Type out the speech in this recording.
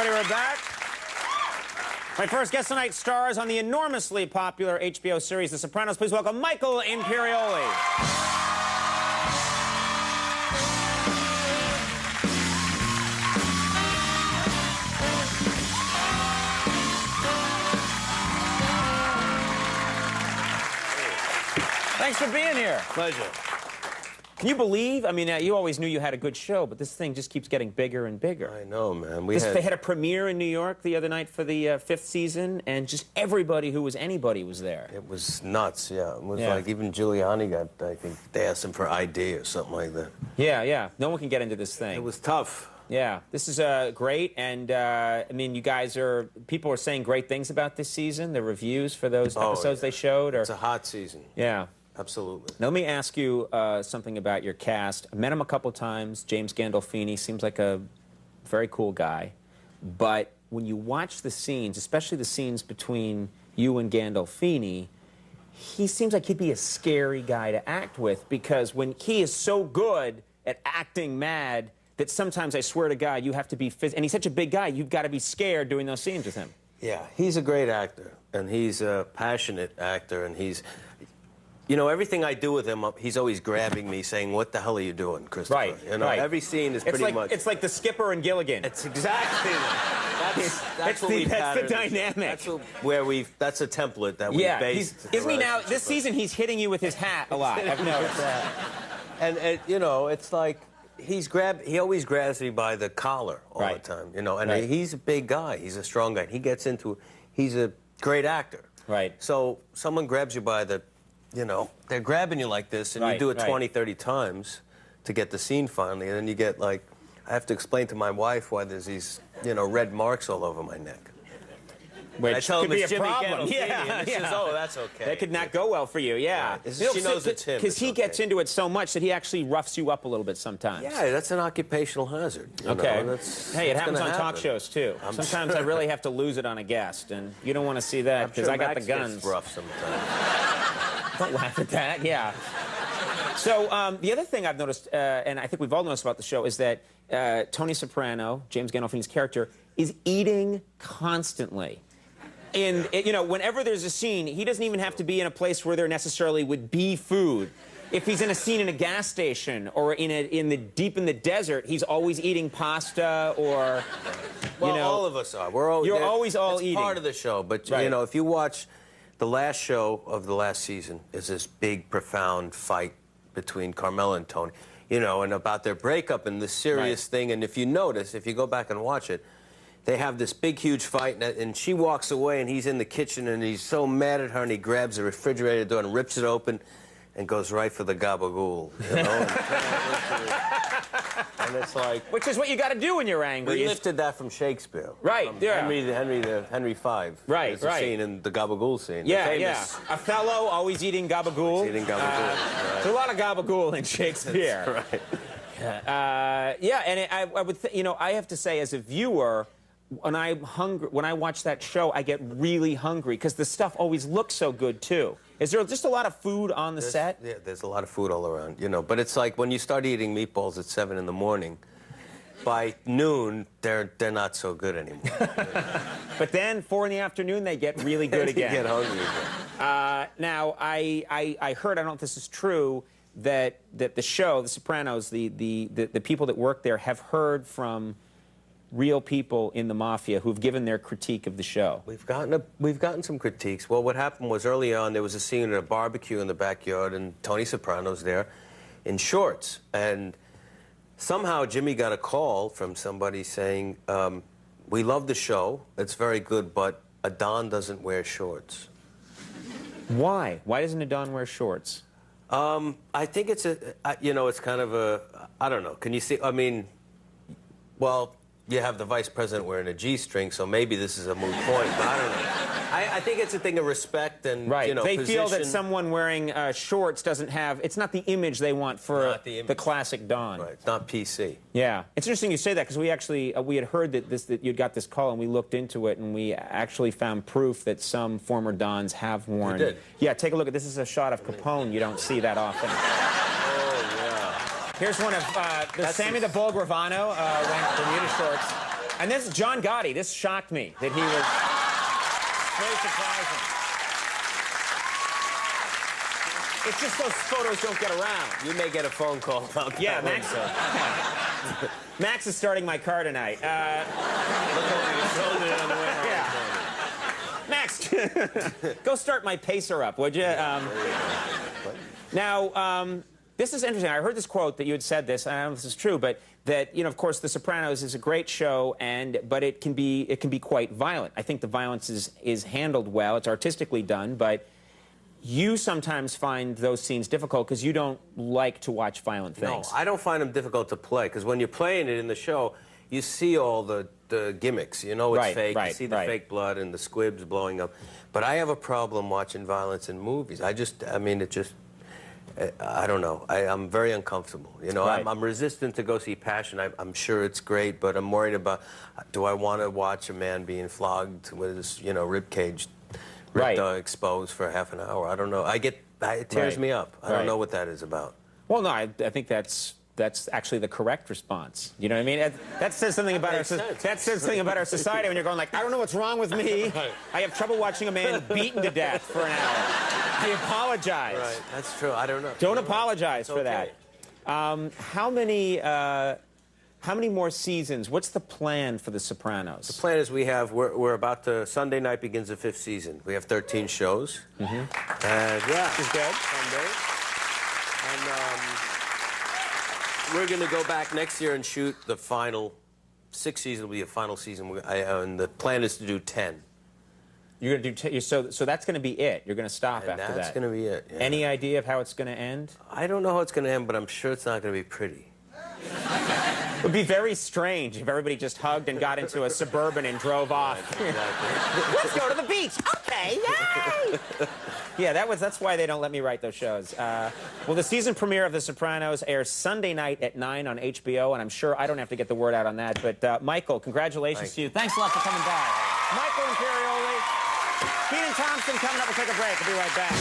everybody, we're back. My first guest tonight stars on the enormously popular HBO series The Sopranos. Please welcome Michael Imperioli. Thanks for being here. Pleasure. Can you believe? I mean, you always knew you had a good show, but this thing just keeps getting bigger and bigger. I know, man. They had a premiere in New York the other night for the 5th season, and just everybody who was anybody was there. It was nuts, yeah. It was like even Giuliani got, I think, they asked him for ID or something like that. Yeah, yeah. No one can get into this thing. It was tough. Yeah, this is great, and I mean, people are saying great things about this season. The reviews for those episodes they showed are... It's a hot season. Yeah. Absolutely. Now, let me ask you something about your cast. I met him a couple times. James Gandolfini seems like a very cool guy. But when you watch the scenes, especially the scenes between you and Gandolfini, he seems like he'd be a scary guy to act with, because when he is so good at acting mad that sometimes, I swear to God, you have to be... And he's such a big guy, you've got to be scared doing those scenes with him. Yeah, he's a great actor, and he's a passionate actor, and he's... You know, everything I do with him, he's always grabbing me, saying, "What the hell are you doing, Christopher?" Right. You know, right. Every scene is pretty much. It's like the Skipper and Gilligan. It's exactly that. That's the dynamic. That's a template that we based. Isn't he now? This season, he's hitting you with his hat a lot. I've noticed. And you know, it's like he always grabs me by the collar all the time. You know, and he's a big guy. He's a strong guy. He gets into. He's a great actor. Right. So someone grabs you by the. You know, they're grabbing you like this, and you do it 20, 30 times to get the scene finally, and then you get, like, I have to explain to my wife why there's these, you know, red marks all over my neck. Which I tell could him be it's a Jimmy problem. and says, "Oh, that's okay." That could not go well for you, yeah. She knows it's him. Because he gets into it so much that he actually roughs you up a little bit sometimes. Yeah, that's an occupational hazard. Okay. Hey, it happens on talk shows, too. Sometimes I really have to lose it on a guest, and you don't want to see that, because I got the guns. Gets rough sometimes. Don't laugh at that, yeah. So the other thing I've noticed, and I think we've all noticed about the show, is that Tony Soprano, James Gandolfini's character, is eating constantly. And, you know, whenever there's a scene, he doesn't even have to be in a place where there necessarily would be food. If he's in a scene in a gas station or deep in the desert, he's always eating pasta or, well, you know. all of us are. You're always all eating. It's part of the show, but, you know, if you watch... The last show of the last season is this big, profound fight between Carmela and Tony, you know, and about their breakup and this serious thing. And if you notice, if you go back and watch it, they have this big, huge fight, and she walks away, and he's in the kitchen, and he's so mad at her, and he grabs the refrigerator door and rips it open and goes right for the gabagool, you know? And it's like... Which is what you got to do when you're angry. We lifted that from Shakespeare. Right, yeah. Henry V. Right, There's a scene in the gabagool scene. Yeah, yeah. Othello always eating gabagool. Eating gabagool. There's a lot of gabagool in Shakespeare. That's right. Yeah, and I would, you know, I have to say, as a viewer, when I watch that show, I get really hungry because the stuff always looks so good too. Is there just a lot of food on the set? Yeah, there's a lot of food all around, you know. But it's like when you start eating meatballs at 7 in the morning, by noon, they're not so good anymore. But then 4 in the afternoon, they get really good again. You get hungry again. Now, I heard, I don't know if this is true, that the show, The Sopranos, the people that work there have heard from real people in the mafia who've given their critique of the show. We've gotten some critiques. Well, what happened was early on there was a scene at a barbecue in the backyard, and Tony Soprano's there in shorts, and somehow Jimmy got a call from somebody saying, "We love the show. It's very good, but a Don doesn't wear shorts." Why? Why doesn't a Don wear shorts? I think it's you know, it's kind of a, I don't know. Can you see? I mean, well. You have the vice president wearing a G-string, so maybe this is a moot point, but I don't know. I think it's a thing of respect and, you know, they feel that someone wearing shorts doesn't have... It's not the image they want for the classic Don. Right, it's not PC. Yeah. It's interesting you say that, because we actually... we had heard that you'd got this call, and we looked into it, and we actually found proof that some former Dons have worn... You did? Yeah, take a look at this. This is a shot of Capone. You don't see that often. Oh, yeah. Here's one of Sammy the Bull Gravano wearing Bermuda shorts. And this is John Gotti. This shocked me that he was very surprising. It's just those photos don't get around. You may get a phone call about that. Yeah, Max. Max is starting my car tonight. Max, go start my pacer up, would you? Now, this is interesting. I heard this quote that you had said this. I don't know if this is true, but that, you know, of course, The Sopranos is a great show, but it can be quite violent. I think the violence is handled well. It's artistically done, but you sometimes find those scenes difficult because you don't like to watch violent things. No, I don't find them difficult to play, because when you're playing it in the show, you see all the gimmicks. You know it's fake. You see the fake blood and the squibs blowing up. But I have a problem watching violence in movies. I don't know. I'm very uncomfortable. You know, I'm resistant to go see Passion. I'm sure it's great, but I'm worried about, do I want to watch a man being flogged with his, you know, rib cage exposed for half an hour? I don't know. It tears me up. I don't know what that is about. Well, no, I think that's actually the correct response. You know what I mean? That says something about our society when you're going like, I don't know what's wrong with me. I have trouble watching a man beaten to death for an hour. I apologize. Right, that's true. I don't know. Don't apologize for that. How many more seasons? What's the plan for The Sopranos? The plan is we're about to, Sunday night begins the 5th season. We have 13 shows. And yeah. Which is good. Sunday. And we're going to go back next year and shoot the final 6th season. Will be a final season. And the plan is to do 10. You're going to do so that's going to be it. You're going to stop after that. That's going to be it. Yeah. Any idea of how it's going to end? I don't know how it's going to end, but I'm sure it's not going to be pretty. It would be very strange if everybody just hugged and got into a Suburban and drove off. Exactly. Let's go to the beach. Okay, yay! Yeah, that's why they don't let me write those shows. Well, the season premiere of The Sopranos airs Sunday night at 9 on HBO, and I'm sure I don't have to get the word out on that. But, Michael, congratulations to you. Thanks a lot for coming by. Michael Imperioli, Keenan Thompson coming up. We'll take a break. We'll be right back.